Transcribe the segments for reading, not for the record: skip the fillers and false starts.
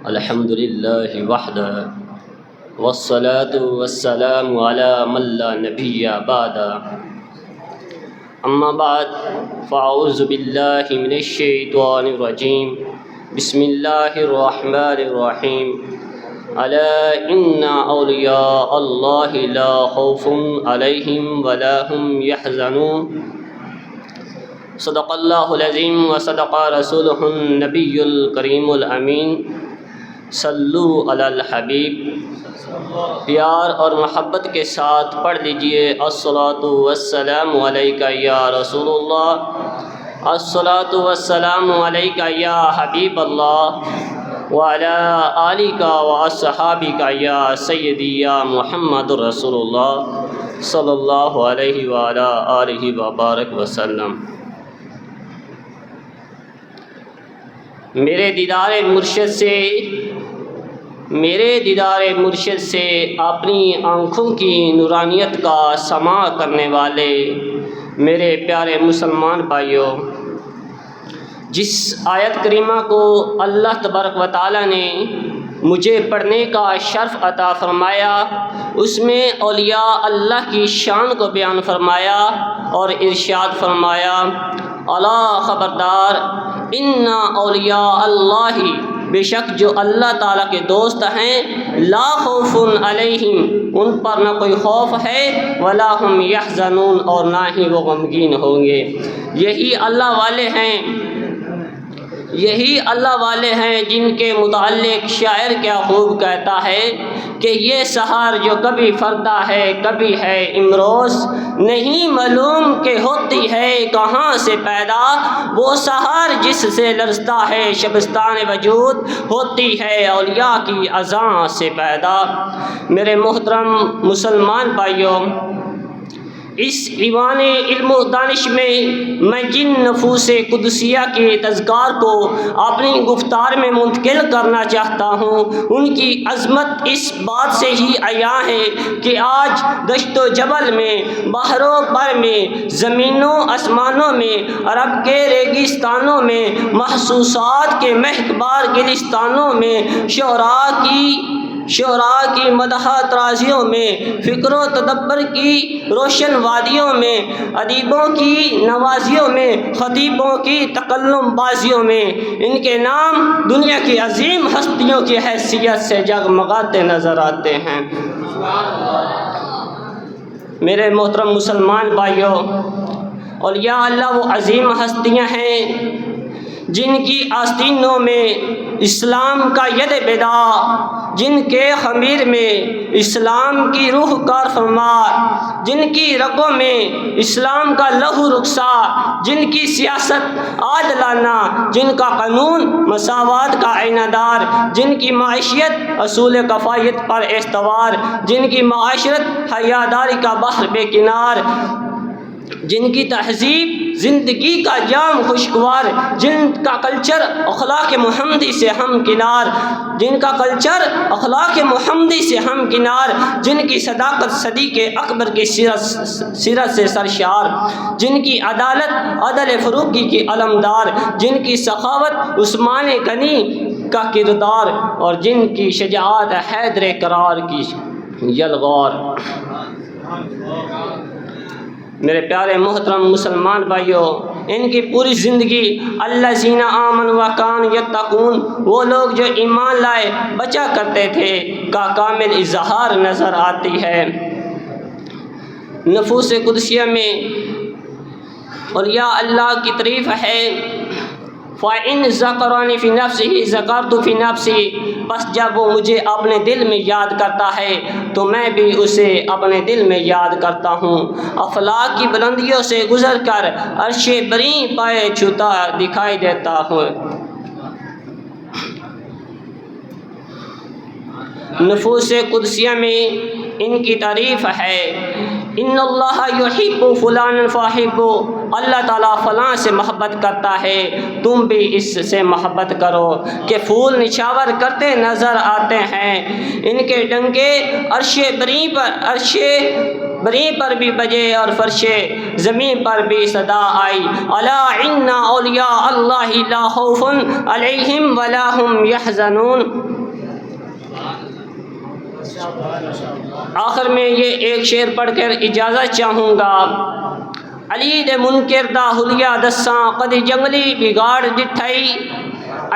الحمد للہ وحدہ والصلاة والسلام علی من لا نبی بعدہ اما بعد فاعوذ باللہ من الشیطان الرجیم بسم اللہ الرحمن الرحیم الا ان اولیاء اللہ لا خوف علیہم ولا هم یحزنون صدق اللہ العظیم وصدق رسولہ النبی الکریم الامین صلو علی الحبیب۔ پیار اور محبت کے ساتھ پڑھ لیجئے الصلاۃ والسلام علیک یا رسول اللہ، الصلاۃ والسلام علیک یا حبیب اللہ، وعلی آلک واصحابک یا سیدی یا محمد رسول اللہ صلی اللہ علیہ وعلی آلہ وبارک وسلم۔ میرے دیدار مرشد سے اپنی آنکھوں کی نورانیت کا سماع کرنے والے میرے پیارے مسلمان بھائیوں، جس آیت کریمہ کو اللہ تبارک و تعالی نے مجھے پڑھنے کا شرف عطا فرمایا، اس میں اولیاء اللہ کی شان کو بیان فرمایا اور ارشاد فرمایا، الا خبردار ان اولیاء اللہ، بے شک جو اللہ تعالیٰ کے دوست ہیں، لا خوف علیہم، ان پر نہ کوئی خوف ہے، ولا هم یحزنون، اور نہ ہی وہ غمگین ہوں گے۔ یہی اللہ والے ہیں جن کے متعلق شاعر کیا خوب کہتا ہے کہ یہ سحر جو کبھی فردا ہے کبھی ہے امروز، نہیں معلوم کہ ہوتی ہے کہاں سے پیدا، وہ سحر جس سے لرزتا ہے شبستان وجود، ہوتی ہے اولیاء کی اذان سے پیدا۔ میرے محترم مسلمان بھائیوں، اس ایوان علم و دانش میں جن نفوس قدسیہ کے تذکار کو اپنی گفتار میں منتقل کرنا چاہتا ہوں، ان کی عظمت اس بات سے ہی عیاں ہے کہ آج دشت و جبل میں، بحر و بر میں، زمینوں آسمانوں میں، عرب کے ریگستانوں میں، محسوسات کے مہکبار گلستانوں میں، شعراء کی مدح ترازیوں میں، فکر و تدبر کی روشن وادیوں میں، ادیبوں کی نوازیوں میں، خطیبوں کی تکلم بازیوں میں، ان کے نام دنیا کی عظیم ہستیوں کی حیثیت سے جگمگاتے نظر آتے ہیں۔ میرے محترم مسلمان بھائیوں، اولیاء اللہ وہ عظیم ہستیاں ہیں جن کی آستینوں میں اسلام کا ید بیدا، جن کے خمیر میں اسلام کی روح کار فرما، جن کی رگوں میں اسلام کا لہو رخسار، جن کی سیاست عادلانہ، جن کا قانون مساوات کا آئینہ دار، جن کی معیشت اصول کفایت پر استوار، جن کی معاشرت حیاداری کا بحر بے کنار، جن کی تہذیب زندگی کا جام خوشگوار، جن کا کلچر اخلاق محمدی سے ہمکنار، جن کی صداقت صدیق اکبر کی سیرت سے سرشار، جن کی عدالت عدل فروغی کی علمدار، جن کی سخاوت عثمان غنی کا کردار، اور جن کی شجاعت حیدر کرار کی یلغار۔ میرے پیارے محترم مسلمان بھائیوں، ان کی پوری زندگی الذین آمنوا وکانوا یتقون، وہ لوگ جو ایمان لائے بچا کرتے تھے کا کامل اظہار نظر آتی ہے۔ نفوس قدسیہ میں اولیاء اللہ کی تعریف ہے، فَإِن ذَكَرَنِي فِي نَفْسِهِ ذَكَرْتُ فِي نَفْسِي، بس جب وہ مجھے اپنے دل میں یاد کرتا ہے تو میں بھی اسے اپنے دل میں یاد کرتا ہوں۔ افلاک کی بلندیوں سے گزر کر عرش بری پائے چھوتا دکھائی دیتا ہوں۔ نفوس قدسیہ میں ان کی تعریف ہے، ان اللہ یحب فلانا فاحبو، اللہ تعالیٰ فلاں سے محبت کرتا ہے، تم بھی اس سے محبت کرو، کہ پھول نچھاور کرتے نظر آتے ہیں، ان کے ڈنکے عرش بری پر، عرش بری پر بھی بجے اور فرش زمین پر بھی صدا آئی، الا ان اولیاء اللہ لا خوف علیہم ولا هم یحزنون۔ آخر میں یہ ایک شعر پڑھ کر اجازت چاہوں گا۔ علی دے منکر دا حلیہ دساں کدی جنگلی بگاڑ ڈٹھائی،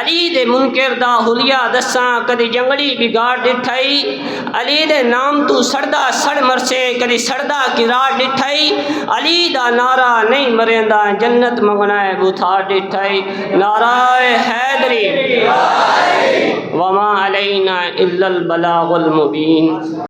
علی دے منکر دا حلیہ دساں کدی جنگلی بگاڑ ڈٹھائی، علی دے نام تو سڑدا سڑ مرسے کدی سڑدا کراڑ ڈٹھائی، علی دا نعرہ نہیں مریندا جنت منگنا ہے بوتھا ڈٹھائی، نعرہ حیدری وما علینا الا البلاغ المبین۔